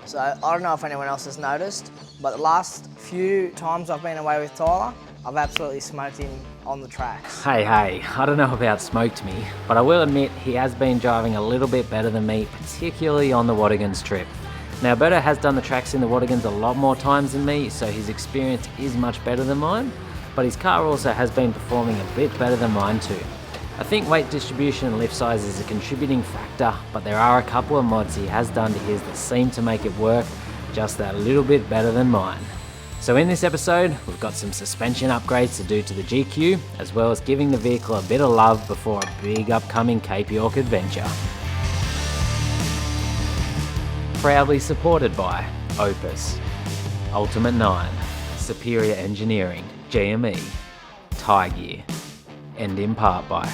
So I don't know if anyone else has noticed, but the last few times I've been away with Tyler, I've absolutely smoked him on the tracks. Hey, I don't know about smoked me, but I will admit he has been driving a little bit better than me, particularly on the Waddingans trip. Now, Berto has done the tracks in the Waddingans a lot more times than me, so his experience is much better than mine, but his car also has been performing a bit better than mine too. I think weight distribution and lift size is a contributing factor, but there are a couple of mods he has done to his that seem to make it work just that little bit better than mine. So in this episode, we've got some suspension upgrades to do to the GQ, as well as giving the vehicle a bit of love before a big upcoming Cape York adventure. Proudly supported by Opus, Ultimate 9, Superior Engineering, GME, Tyre Gear, and in part by...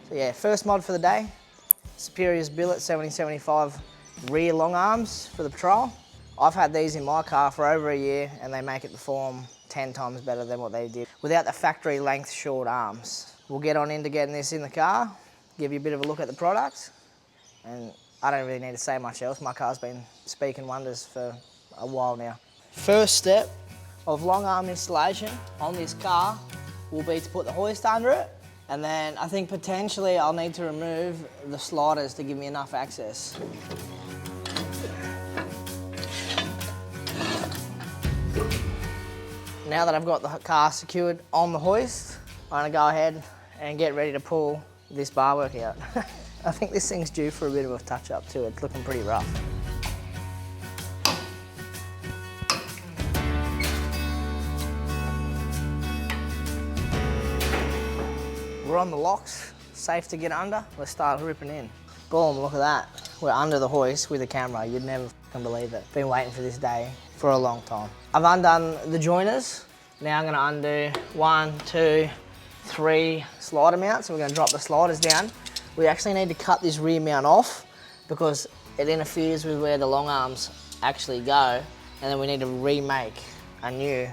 So yeah, first mod for the day, Superior's Billet 7075 rear long arms for the Patrol. I've had these in my car for over a year and they make it perform 10 times better than what they did without the factory length short arms. We'll get on into getting this in the car, give you a bit of a look at the product, and I don't really need to say much else. My car's been speaking wonders for a while now. First step of long arm installation on this car will be to put the hoist under it, and then I think potentially I'll need to remove the sliders to give me enough access. Now that I've got the car secured on the hoist, I'm gonna go ahead and get ready to pull this bar work out. I think this thing's due for a bit of a touch up too. It's looking pretty rough. We're on the locks, safe to get under. Let's start ripping in. Boom, look at that. We're under the hoist with a camera. You'd never fucking believe it. Been waiting for this day for a long time. I've undone the joiners. Now I'm gonna undo 1, 2, 3 slider mounts. So we're gonna drop the sliders down. We actually need to cut this rear mount off because it interferes with where the long arms actually go, and then we need to remake a new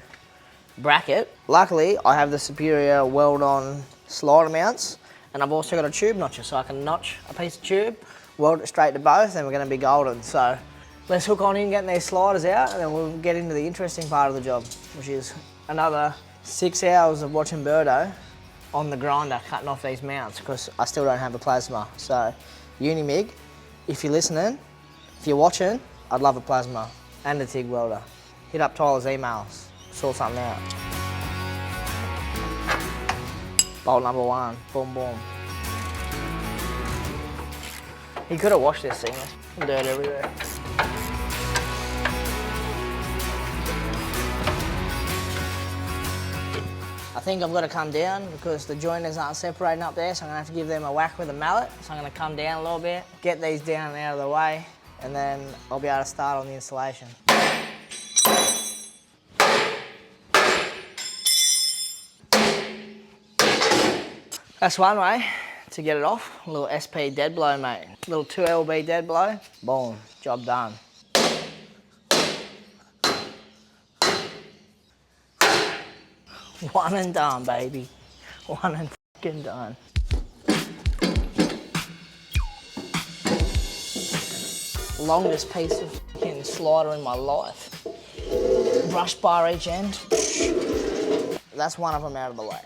bracket. Luckily, I have the Superior weld-on slider mounts, and I've also got a tube notcher, so I can notch a piece of tube, weld it straight to both, and we're gonna be golden. So let's hook on in getting these sliders out, and then we'll get into the interesting part of the job, which is another 6 hours of watching Berto on the grinder cutting off these mounts, because I still don't have a plasma. So Unimig, if you're listening, if you're watching, I'd love a plasma and a TIG welder. Hit up Tyler's emails, sort something out. Bolt number 1, boom, boom. He could have washed this thing, there's dirt everywhere. I think I've got to come down because the joiners aren't separating up there, so I'm gonna have to give them a whack with a mallet. So I'm gonna come down a little bit, get these down and out of the way, and then I'll be able to start on the installation. That's one way to get it off. A little SP dead blow, mate. A little 2LB dead blow. Boom, job done. One and done, baby. One and fucking done. Longest piece of fucking slider in my life. Brush bar each end. That's one of them out of the way.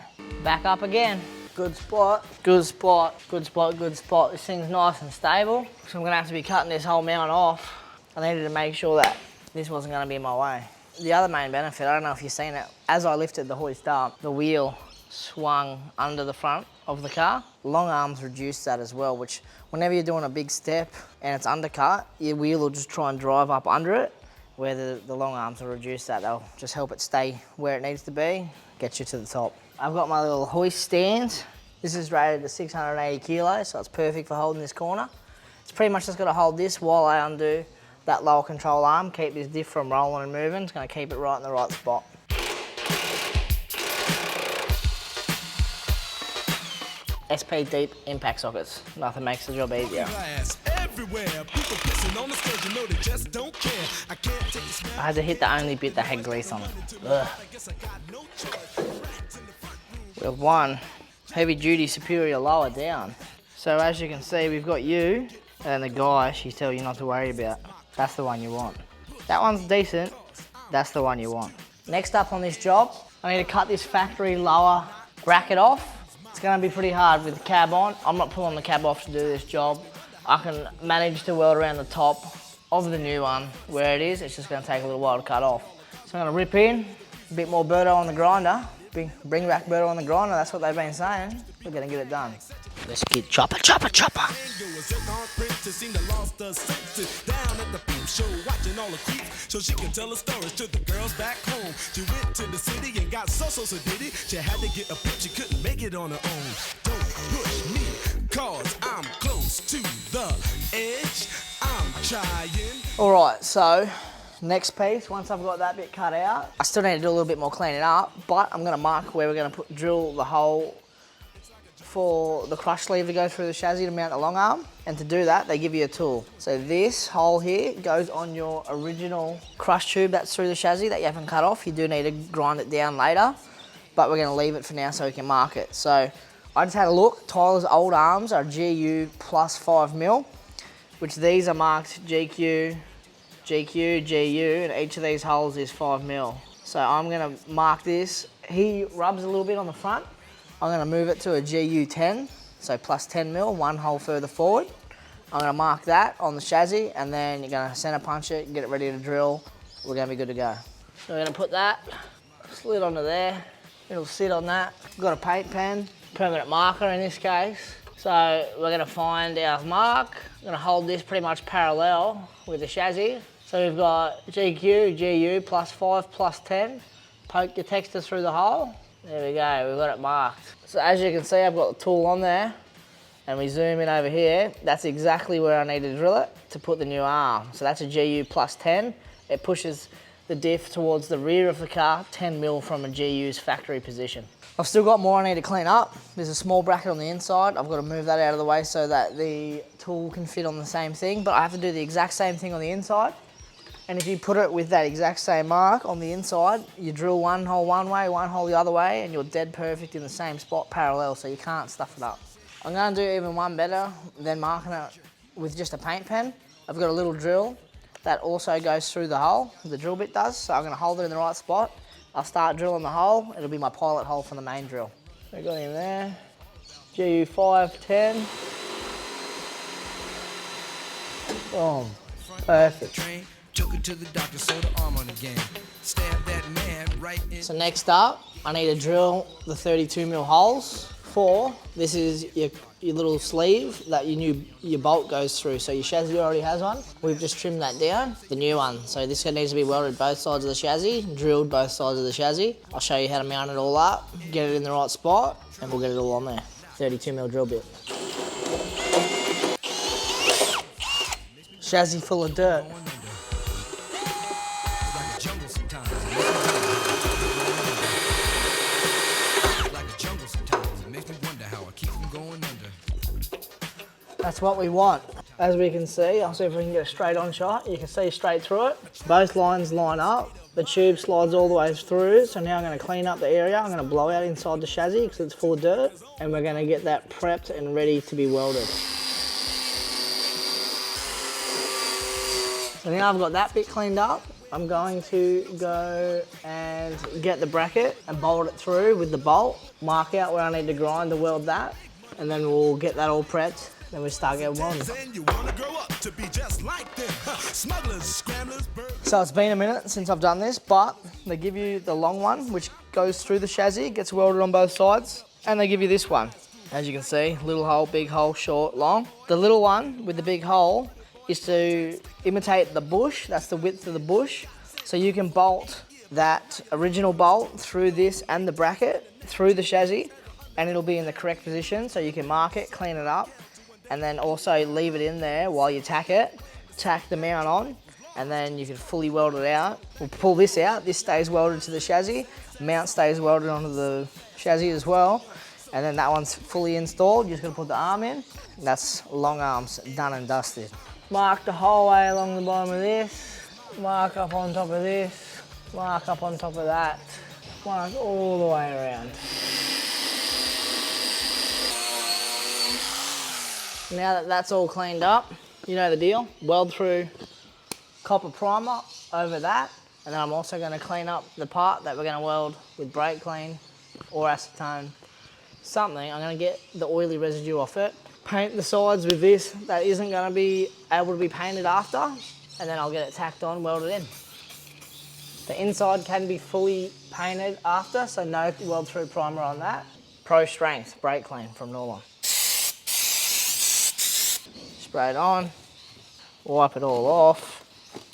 Back up again. Good spot, good spot, good spot, good spot. This thing's nice and stable, so I'm gonna have to be cutting this whole mount off. I needed to make sure that this wasn't gonna be in my way. The other main benefit, I don't know if you've seen it, as I lifted the hoist up, the wheel swung under the front of the car. Long arms reduce that as well, which whenever you're doing a big step and it's undercut, your wheel will just try and drive up under it, where the long arms will reduce that. They'll just help it stay where it needs to be, get you to the top. I've got my little hoist stand. This is rated to 680 kilos, so it's perfect for holding this corner. It's pretty much just got to hold this while I undo that lower control arm, keep this diff from rolling and moving. It's going to keep it right in the right spot. SP deep impact sockets. Nothing makes the job easier. I had to hit the only bit that had grease on it. Ugh. We have one heavy duty Superior lower down. So as you can see, we've got you And the guy, she's telling you not to worry about. That's the one you want. That one's decent. That's the one you want. Next up on this job, I need to cut this factory lower bracket off. It's gonna be pretty hard with the cab on. I'm not pulling the cab off to do this job. I can manage to weld around the top of the new one where it is. It's just gonna take a little while to cut off. So I'm gonna rip in, a bit more Berto on the grinder. Bring back Berto on the grinder, that's what they've been saying. We're gonna get it done. Let's get chopper, chopper, chopper. So she can tell her stories to the girls back home. She went to the city and got so did it. She had to get a pimp, she couldn't make it on her own. Don't push me, cause I'm close to the edge. I'm trying. All right, so next piece, once I've got that bit cut out, I still need to do a little bit more cleaning up, but I'm gonna mark where we're gonna drill the hole for the crush sleeve to go through the chassis to mount the long arm. And to do that, they give you a tool. So this hole here goes on your original crush tube that's through the chassis that you haven't cut off. You do need to grind it down later, but we're gonna leave it for now so we can mark it. So I just had a look. Tyler's old arms are GU plus 5mm, which these are marked GQ, GQ, GU, and each of these holes is 5mm. So I'm gonna mark this. He rubs a little bit on the front. I'm gonna move it to a GU10, so plus 10mm, one hole further forward. I'm gonna mark that on the chassis, and then you're gonna center punch it, get it ready to drill. We're gonna be good to go. So we're gonna put that slit onto there. It'll sit on that. We've got a paint pen, permanent marker in this case. So we're gonna find our mark. I'm gonna hold this pretty much parallel with the chassis. So we've got GQ, GU, plus 5, plus 10. Poke your texture through the hole. There we go, we've got it marked. So as you can see, I've got the tool on there, and we zoom in over here. That's exactly where I need to drill it to put the new arm. So that's a GU plus 10. It pushes the diff towards the rear of the car, 10mm from a GU's factory position. I've still got more I need to clean up. There's a small bracket on the inside. I've got to move that out of the way so that the tool can fit on the same thing, but I have to do the exact same thing on the inside. And if you put it with that exact same mark on the inside, you drill one hole one way, one hole the other way, and you're dead perfect in the same spot parallel, so you can't stuff it up. I'm gonna do even one better than marking it with just a paint pen. I've got a little drill that also goes through the hole, the drill bit does, so I'm gonna hold it in the right spot. I'll start drilling the hole, it'll be my pilot hole for the main drill. We got him there, GU510. Boom, perfect. Took it to the doctor, sold the arm on again. Stabbed that man right in. So next up, I need to drill the 32mm holes for, this is your little sleeve that your bolt goes through. So your chassis already has one. We've just trimmed that down, the new one. So this needs to be welded both sides of the chassis, drilled both sides of the chassis. I'll show you how to mount it all up, get it in the right spot, and we'll get it all on there. 32mm drill bit. Chassis full of dirt. That's what we want. As we can see, I'll see if we can get a straight on shot. You can see straight through it. Both lines line up. The tube slides all the way through. So now I'm gonna clean up the area. I'm gonna blow out inside the chassis because it's full of dirt. And we're gonna get that prepped and ready to be welded. So now I've got that bit cleaned up. I'm going to go and get the bracket and bolt it through with the bolt. Mark out where I need to grind to weld that. And then we'll get that all prepped. Then we start getting welding. So it's been a minute since I've done this, but they give you the long one, which goes through the chassis, gets welded on both sides, and they give you this one. As you can see, little hole, big hole, short, long. The little one with the big hole is to imitate the bush. That's the width of the bush. So you can bolt that original bolt through this and the bracket, through the chassis, and it'll be in the correct position. So you can mark it, clean it up, and then also leave it in there while you tack it, tack the mount on, and then you can fully weld it out. We'll pull this out, this stays welded to the chassis, mount stays welded onto the chassis as well, and then that one's fully installed. You're just gonna put the arm in. That's long arms done and dusted. Mark the whole way along the bottom of this, mark up on top of this, mark up on top of that, mark all the way around. Now that that's all cleaned up, You know the deal. Weld through copper primer over that. And then I'm also going to clean up the part that we're going to weld with brake clean or acetone. Something. I'm going to get the oily residue off it. Paint the sides with this that isn't going to be able to be painted after. And then I'll get it tacked on, welded in. The inside can be fully painted after, so no weld through primer on that. Pro Strength brake clean from Norlon. Spray it on, wipe it all off,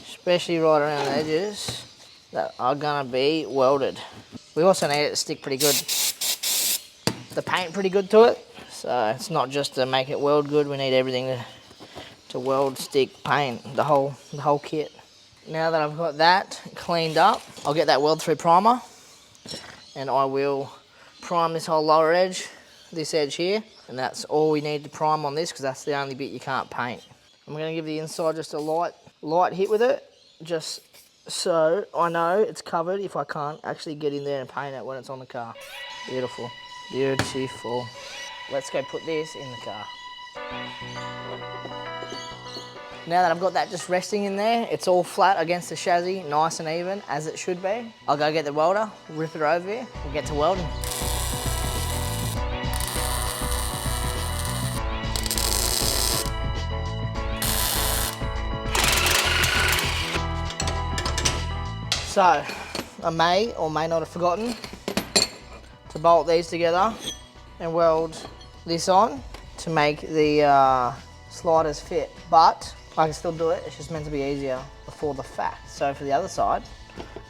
especially right around the edges that are gonna be welded. We also need it to stick pretty good, the paint pretty good to it, so it's not just to make it weld good, we need everything to weld, stick, paint, the whole kit. Now that I've got that cleaned up, I'll get that weld through primer and I will prime this whole lower edge, this edge here, and that's all we need to prime on this because that's the only bit you can't paint. I'm going to give the inside just a light hit with it, just so I know it's covered if I can't actually get in there and paint it when it's on the car. Beautiful, beautiful. Let's go put this in the car. Now that I've got that just resting in there, it's all flat against the chassis, nice and even, as it should be. I'll go get the welder, rip it over here, and get to welding. So, I may or may not have forgotten to bolt these together and weld this on to make the sliders fit, but I can still do it, it's just meant to be easier before the fact. So for the other side,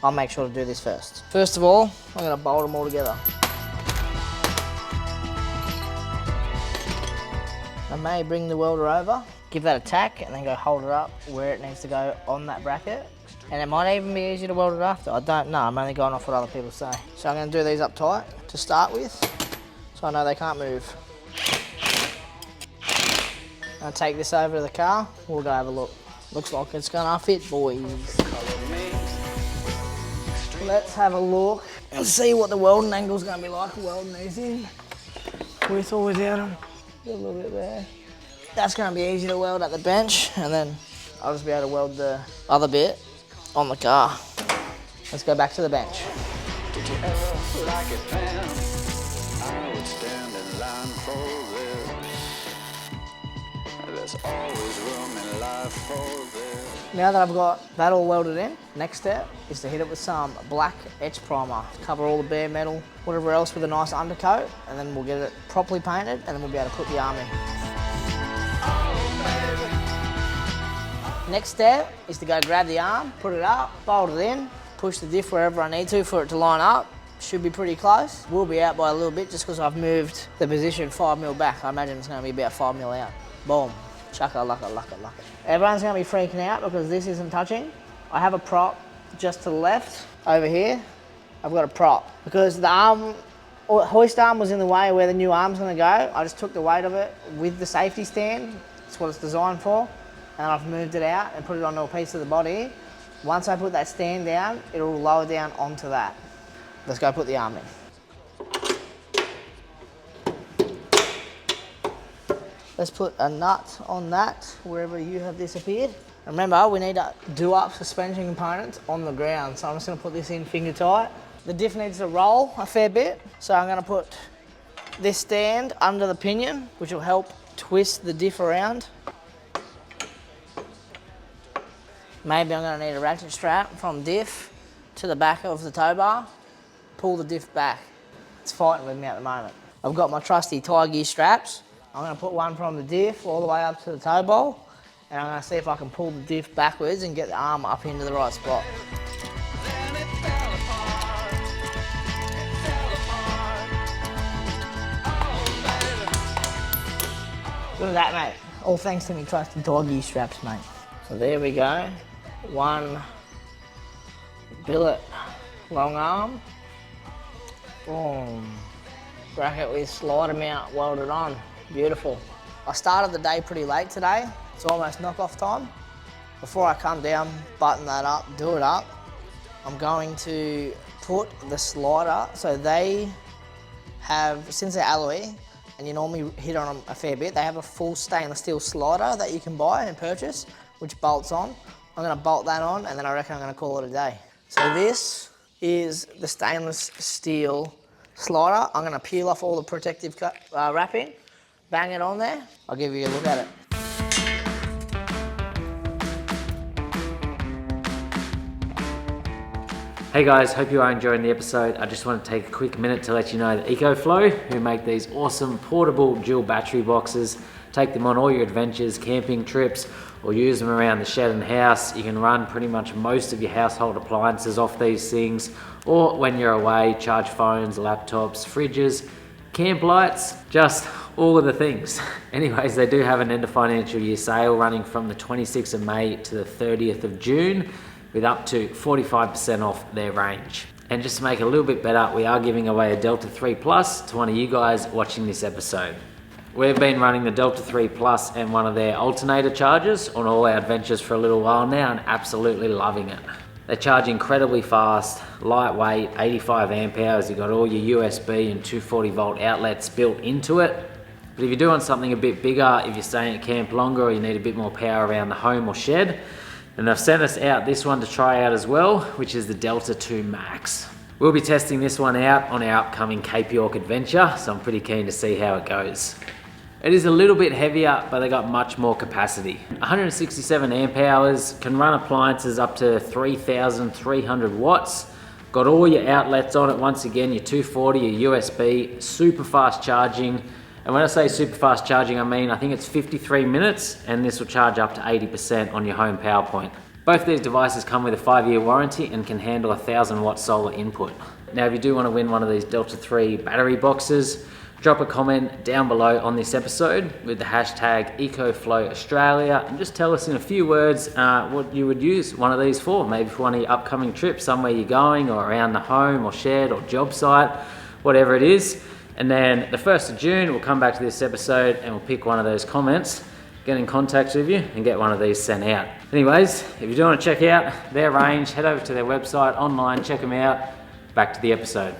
I'll make sure to do this first. First of all, I'm going to bolt them all together. I may bring the welder over, give that a tack, and then go hold it up where it needs to go on that bracket. And it might even be easier to weld it after, I don't know, I'm only going off what other people say. So I'm going to do these up tight to start with, so I know they can't move. I'll take this over to the car, we'll go have a look. Looks like it's gonna fit, boys. Let's have a look and see what the welding angle's gonna be like welding these in. With or without them. A little bit there. That's gonna be easy to weld at the bench, and then I'll just be able to weld the other bit on the car. Let's go back to the bench. Did you ever like it, man? I would stand in line for this. There's always room in life for this. Now that I've got that all welded in, next step is to hit it with some black etch primer. Cover all the bare metal, whatever else with a nice undercoat, and then we'll get it properly painted, and then we'll be able to put the arm in. Next step is to go grab the arm, put it up, bolt it in, push the diff wherever I need to for it to line up. Should be pretty close. We'll be out by a little bit just because I've moved the position 5 mil back. I imagine it's going to be about 5 mil out. Boom. Chaka, laka, laka, laka. Everyone's going to be freaking out because this isn't touching. I have a prop just to the left over here. I've got a prop because the arm, or hoist arm was in the way where the new arm's going to go. I just took the weight of it with the safety stand. That's what it's designed for. And I've moved it out and put it onto a piece of the body. Once I put that stand down, it'll lower down onto that. Let's go put the arm in. Let's put a nut on that, wherever you have disappeared. Remember, we need to do up suspension components on the ground. So I'm just gonna put this in finger tight. The diff needs to roll a fair bit. So I'm gonna put this stand under the pinion, which will help twist the diff around. Maybe I'm gonna need a ratchet strap from diff to the back of the tow bar. Pull the diff back. It's fighting with me at the moment. I've got my trusty tie gear straps. I'm going to put one from the diff all the way up to the tow ball, and I'm going to see if I can pull the diff backwards and get the arm up into the right spot. Look at that, mate. All thanks to me trusty tie gear straps, mate. So there we go. One billet long arm. Boom. Bracket with slider mount welded on. Beautiful. I started the day pretty late today. It's almost knock-off time. Before I come down, button that up, do it up, I'm going to put the slider, so they have, since they're alloy, and you normally hit on them a fair bit. They have a full stainless steel slider that you can buy and purchase, which bolts on. I'm gonna bolt that on, and then I reckon I'm gonna call it a day. So this is the stainless steel slider. I'm gonna peel off all the protective wrapping, bang it on there. I'll give you a look at it. Hey guys, hope you are enjoying the episode. I just want to take a quick minute to let you know that ECOFLOW, who make these awesome portable dual battery boxes, take them on all your adventures, camping trips, or use them around the shed and house. You can run pretty much most of your household appliances off these things, or when you're away, charge phones, laptops, fridges, camp lights, just all of the things. Anyways, they do have an end of financial year sale running from the 26th of May to the 30th of June, with up to 45% off their range. And just to make it a little bit better, we are giving away a Delta 3 Plus to one of you guys watching this episode. We've been running the Delta 3 Plus and one of their alternator chargers on all our adventures for a little while now, and absolutely loving it. They charge incredibly fast, lightweight, 85 amp hours. You've got all your USB and 240 volt outlets built into it. But if you're doing something a bit bigger, if you're staying at camp longer, or you need a bit more power around the home or shed, and they've sent us out this one to try out as well, which is the Delta 2 Max. We'll be testing this one out on our upcoming Cape York adventure, so I'm pretty keen to see how it goes. It is a little bit heavier, but they got much more capacity. 167 amp hours, can run appliances up to 3,300 watts. Got all your outlets on it, once again, your 240, your USB, super fast charging. And when I say super fast charging, I mean, I think it's 53 minutes, and this will charge up to 80% on your home power point. Both these devices come with a 5-year warranty and can handle a 1,000 watt solar input. Now, if you do want to win one of these Delta 3 battery boxes, drop a comment down below on this episode with the hashtag ecoflowaustralia, and just tell us in a few words what you would use one of these for. Maybe for one of your upcoming trips, somewhere you're going, or around the home or shed or job site, whatever it is. And then the 1st of June, we'll come back to this episode and we'll pick one of those comments, get in contact with you, and get one of these sent out. Anyways, if you do want to check out their range, head over to their website online, check them out. Back to the episode.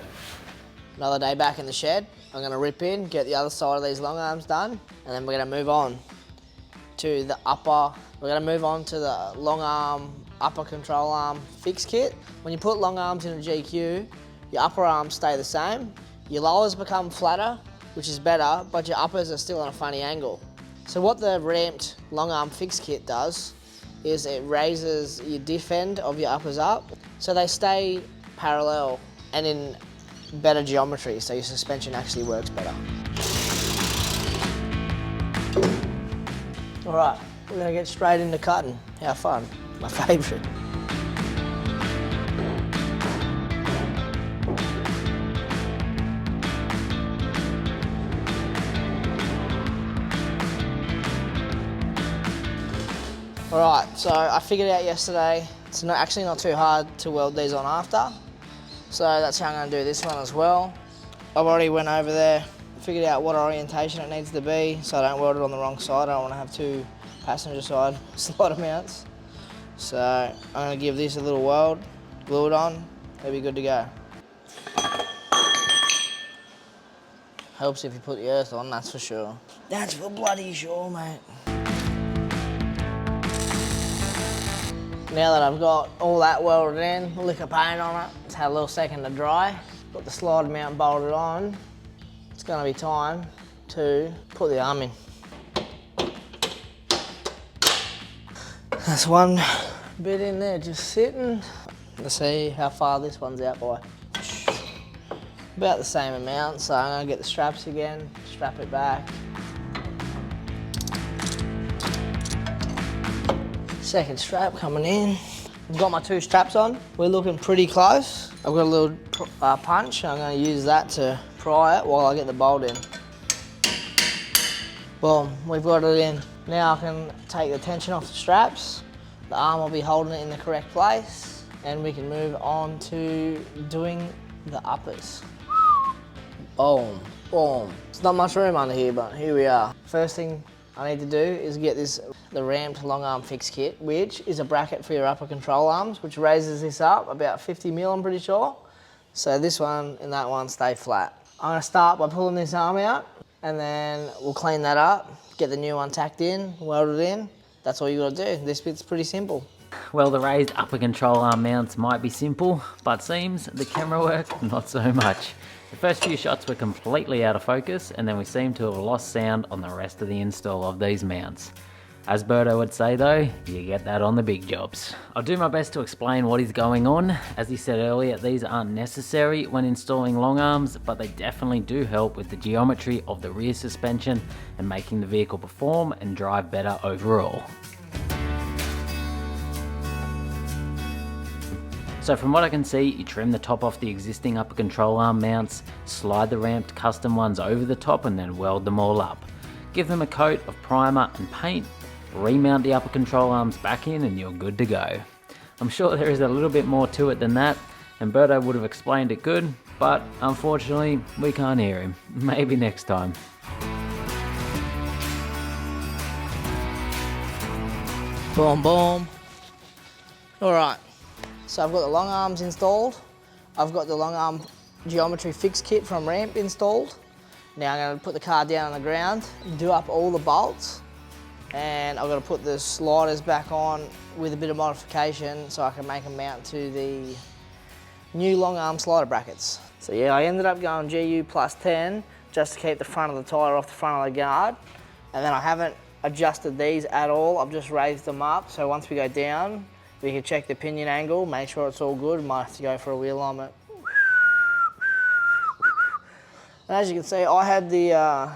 Another day back in the shed. I'm gonna rip in, get the other side of these long arms done, and then we're gonna move on to the long arm, upper control arm fix kit. When you put long arms in a GQ, your upper arms stay the same. Your lowers become flatter, which is better, but your uppers are still on a funny angle. So what the ramped long arm fix kit does is it raises your diff end of your uppers up, so they stay parallel and in better geometry, so your suspension actually works better. All right, we're gonna get straight into cutting. How fun, my favorite. Alright, so I figured out yesterday, it's actually not too hard to weld these on after. So that's how I'm going to do this one as well. I've already went over there, figured out what orientation it needs to be, so I don't weld it on the wrong side. I don't want to have two passenger side slider mounts. So I'm going to give this a little weld, glue it on, it'll be good to go. Helps if you put the earth on, that's for sure. That's for bloody sure, mate. Now that I've got all that welded in, a lick of paint on it, it's had a little second to dry, got the slider mount bolted on, it's going to be time to put the arm in. That's one bit in there just sitting. Let's see how far this one's out by. About the same amount, so I'm going to get the straps again, strap it back. Second strap coming in. I've got my two straps on. We're looking pretty close. I've got a little punch. I'm going to use that to pry it while I get the bolt in. Boom, we've got it in. Now I can take the tension off the straps. The arm will be holding it in the correct place, and we can move on to doing the uppers. Boom, boom. There's not much room under here, but here we are. First thing I need to do is get the ramped long arm fix kit, which is a bracket for your upper control arms, which raises this up about 50 mil, I'm pretty sure. So this one and that one stay flat. I'm gonna start by pulling this arm out, and then we'll clean that up, get the new one tacked in, weld it in. That's all you gotta do. This bit's pretty simple. Well, the raised upper control arm mounts might be simple, but seems the camera work, not so much. The first few shots were completely out of focus, and then we seem to have lost sound on the rest of the install of these mounts. As Berto would say though, you get that on the big jobs. I'll do my best to explain what is going on. As he said earlier, these aren't necessary when installing long arms, but they definitely do help with the geometry of the rear suspension and making the vehicle perform and drive better overall. So from what I can see, you trim the top off the existing upper control arm mounts, slide the ramped custom ones over the top and then weld them all up. Give them a coat of primer and paint, remount the upper control arms back in and you're good to go. I'm sure there is a little bit more to it than that, and Berto would have explained it good, but unfortunately we can't hear him. Maybe next time. Boom, boom. All right. So I've got the long arms installed. I've got the long arm geometry fix kit from Ramp installed. Now I'm going to put the car down on the ground, do up all the bolts, and I've got to put the sliders back on with a bit of modification so I can make them mount to the new long arm slider brackets. So yeah, I ended up going GU plus 10 just to keep the front of the tyre off the front of the guard, and then I haven't adjusted these at all. I've just raised them up so once we go down, we can check the pinion angle, make sure it's all good. Might have to go for a wheel alignment. And as you can see, I had the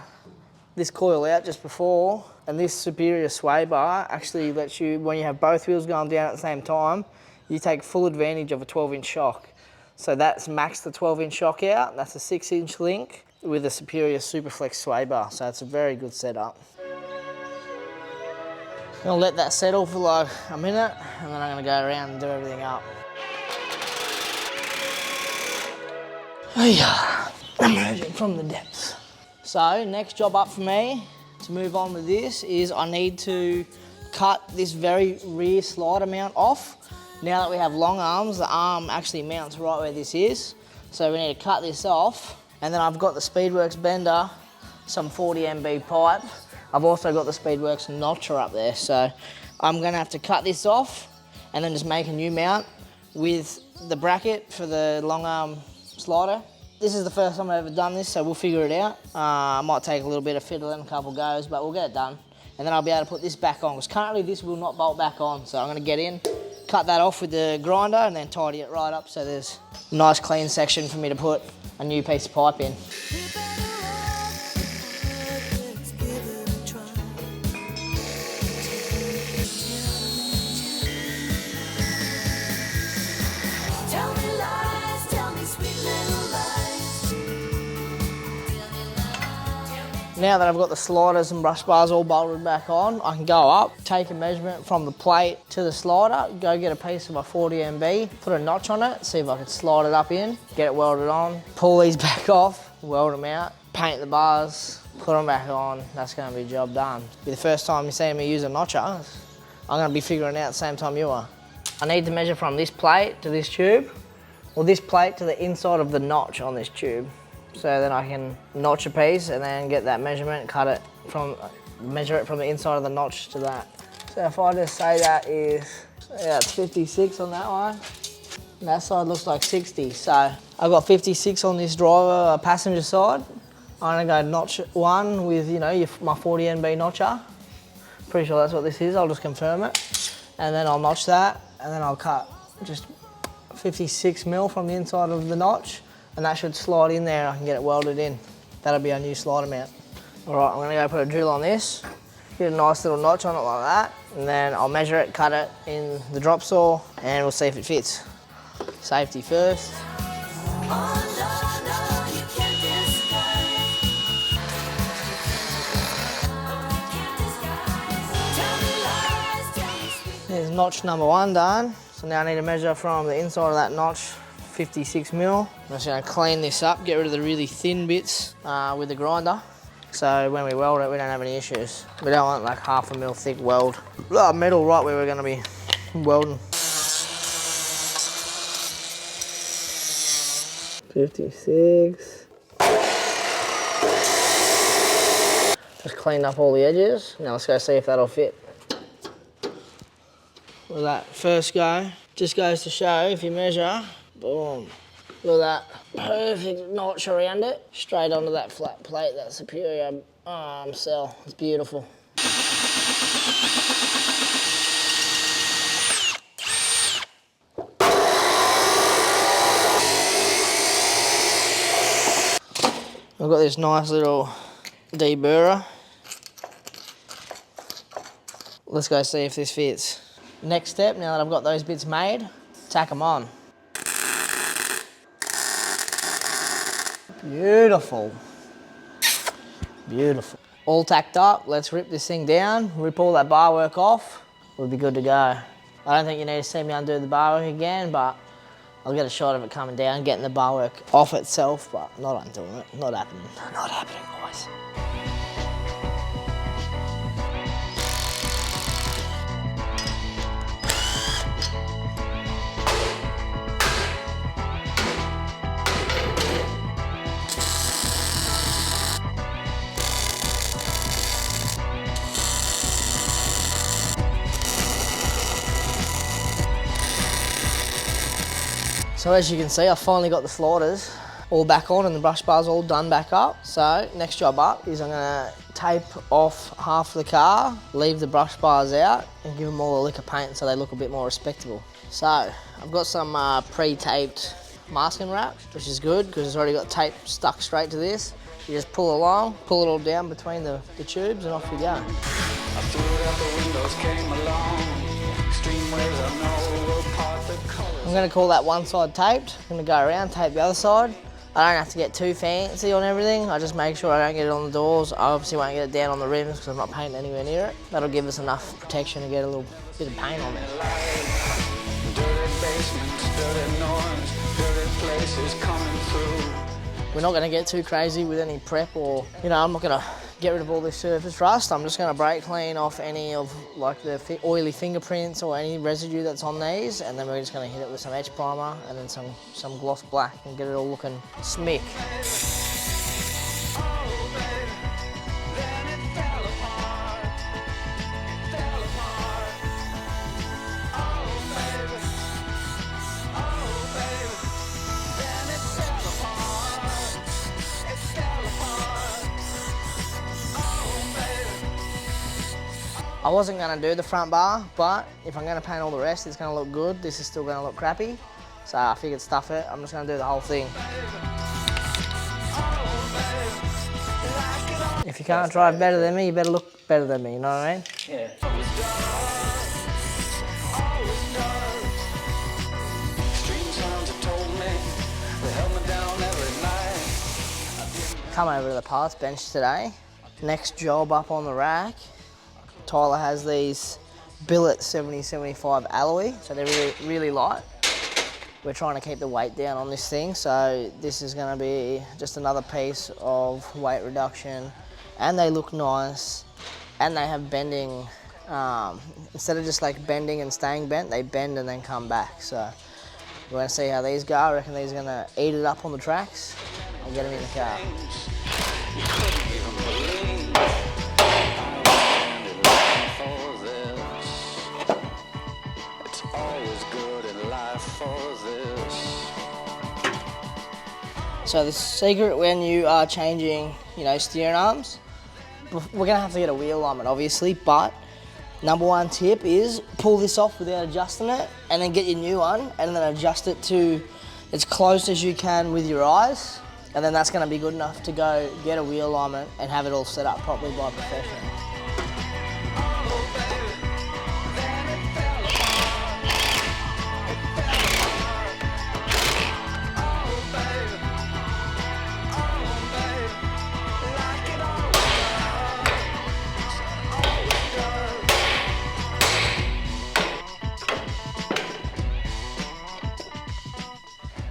this coil out just before, and this superior sway bar actually lets you, when you have both wheels going down at the same time, you take full advantage of a 12-inch shock. So that's maxed the 12-inch shock out. That's a 6-inch link with a superior Superflex sway bar. So it's a very good setup. I'm gonna let that settle for like a minute, and then I'm gonna go around and do everything up. Oh yeah, emerging from the depths. So next job up for me to move on with this is I need to cut this very rear slider mount off. Now that we have long arms, the arm actually mounts right where this is. So we need to cut this off. And then I've got the Speedworks bender, some 40 MB pipe. I've also got the Speedworks notcher up there, so I'm gonna have to cut this off and then just make a new mount with the bracket for the long arm slider. This is the first time I've ever done this, so we'll figure it out. I might take a little bit of fiddling, a couple goes, but we'll get it done. And then I'll be able to put this back on, because currently this will not bolt back on. So I'm gonna get in, cut that off with the grinder and then tidy it right up so there's a nice clean section for me to put a new piece of pipe in. Now that I've got the sliders and brush bars all bolted back on, I can go up, take a measurement from the plate to the slider, go get a piece of my 40 MB, put a notch on it, see if I can slide it up in, get it welded on, pull these back off, weld them out, paint the bars, put them back on. That's going to be a job done. It'll be the first time you see me use a notcher. I'm going to be figuring it out at the same time you are. I need to measure from this plate to this tube, or this plate to the inside of the notch on this tube. So then I can notch a piece and then get that measurement, measure it from the inside of the notch to that. So if I just say that is, yeah, it's 56 on that one. And that side looks like 60. So I've got 56 on this driver passenger side. I'm gonna go notch one with, you know, my 40 NB notcher. Pretty sure that's what this is, I'll just confirm it. And then I'll notch that, and then I'll cut just 56 mil from the inside of the notch. And that should slide in there and I can get it welded in. That'll be our new slider mount. All right, I'm gonna go put a drill on this, get a nice little notch on it like that, and then I'll measure it, cut it in the drop saw, and we'll see if it fits. Safety first. There's notch number one done. So now I need to measure from the inside of that notch 56 mil. I'm just going to clean this up, get rid of the really thin bits with the grinder. So when we weld it, we don't have any issues. We don't want like 1/2 mil thick weld. Metal right where we're going to be welding. 56. Just cleaned up all the edges. Now let's go see if that'll fit. Look at that, first go. Just goes to show, if you measure, boom. Look at that, perfect notch around it. Straight onto that flat plate, that superior arm cell. It's beautiful. I've got this nice little deburrer. Let's go see if this fits. Next step, now that I've got those bits made, tack them on. Beautiful. Beautiful. All tacked up, let's rip this thing down, rip all that bar work off, we'll be good to go. I don't think you need to see me undo the bar work again, but I'll get a shot of it coming down, getting the bar work off itself, but not undoing it. Not happening. Not happening, guys. So as you can see, I finally got the floaters all back on and the brush bars all done back up. So next job up is I'm gonna tape off half the car, leave the brush bars out and give them all a lick of paint so they look a bit more respectable. So I've got some pre-taped masking wrap, which is good because it's already got tape stuck straight to this. You just pull along, pull it all down between the tubes and off you go. I threw it out the windows, came along. Stream waves I know will part the colors. I'm going to call that one side taped. I'm going to go around, tape the other side. I don't have to get too fancy on everything. I just make sure I don't get it on the doors. I obviously won't get it down on the rims because I'm not painting anywhere near it. That'll give us enough protection to get a little bit of paint on there. Dirty basements, dirty noise, dirty places coming through. We're not going to get too crazy with any prep or, I'm not going to get rid of all this surface rust. I'm just going to brake clean off any of like the oily fingerprints or any residue that's on these, and then we're just going to hit it with some etch primer and then some gloss black and get it all looking smick. I wasn't going to do the front bar, but if I'm going to paint all the rest, it's going to look good. This is still going to look crappy, so I figured stuff it. I'm just going to do the whole thing. If you can't drive better than me, you better look better than me, you know what I mean? Yeah. Come over to the parts bench today. Next job up on the rack. Tyler has these billet 70-75 alloy, so they're really, really light. We're trying to keep the weight down on this thing, so this is going to be just another piece of weight reduction, and they look nice, and they have bending. Instead of just like bending and staying bent, they bend and then come back. So we're going to see how these go. I reckon these are going to eat it up on the tracks and get them in the car. So the secret when you are changing, steering arms, we're gonna have to get a wheel alignment obviously, but number one tip is pull this off without adjusting it and then get your new one and then adjust it to as close as you can with your eyes, and then that's gonna be good enough to go get a wheel alignment and have it all set up properly by a professional.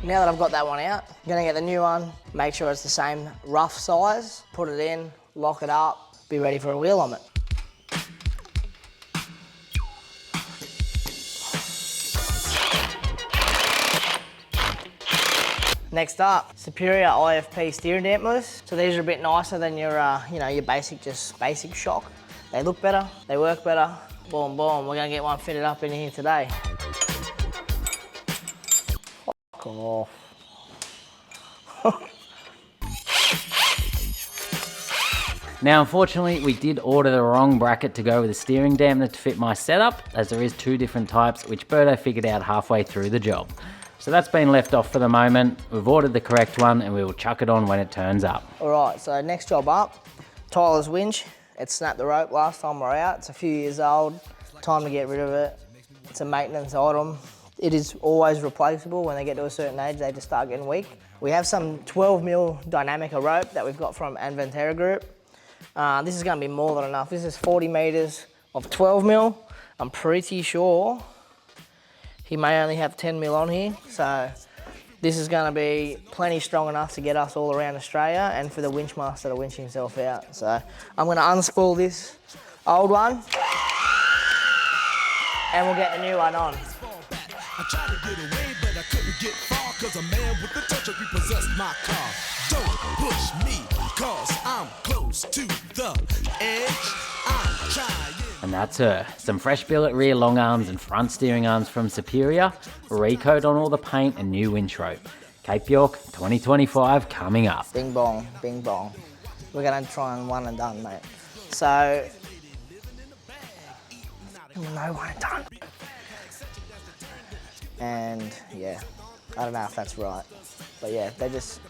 Now that I've got that one out, I'm gonna get the new one, make sure it's the same rough size, put it in, lock it up, be ready for a wheel alignment. Next up, Superior IFP steering dampers. So these are a bit nicer than your, your basic shock. They look better, they work better. Boom, boom, we're gonna get one fitted up in here today. Fuck off. Now, unfortunately, we did order the wrong bracket to go with the steering dampener to fit my setup, as there is 2 different types, which Berto figured out halfway through the job. So that's been left off for the moment. We've ordered the correct one and we will chuck it on when it turns up. All right, so next job up, Tyler's winch. It snapped the rope last time we were out. It's a few years old, time to get rid of it. It's a maintenance item. It is always replaceable. When they get to a certain age, they just start getting weak. We have some 12mm Dynamica rope that we've got from Adventera Group. This is gonna be more than enough. This is 40 meters of 12mm. I'm pretty sure he may only have 10mm on here, so this is gonna be plenty strong enough to get us all around Australia and for the winch master to winch himself out. So I'm gonna unspool this old one and we'll get the new one on. I tried to get away, but I couldn't get far, cause a man with the touch repossessed my car. Don't push me, cause I'm close to the edge. I'm trying. And that's her. Some fresh billet rear long arms and front steering arms from Superior, recoat on all the paint and new winch rope. Cape York 2025 coming up. Bing bong, bing bong. We're gonna try and one and done, mate. So, no one and done. And yeah, I don't know if that's right. But yeah, they just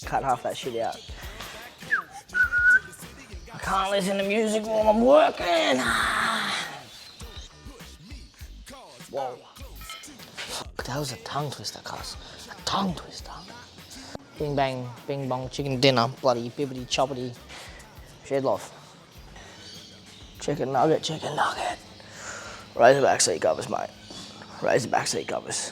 cut half that shit out. I can't listen to music while I'm working. Whoa. Fuck, that was a tongue twister, cuz. A tongue twister. Bing bang, bing bong, chicken dinner, bloody bibbity choppity, shed loaf. Chicken nugget, chicken nugget. Razorback seat covers, mate. Razorback seat covers.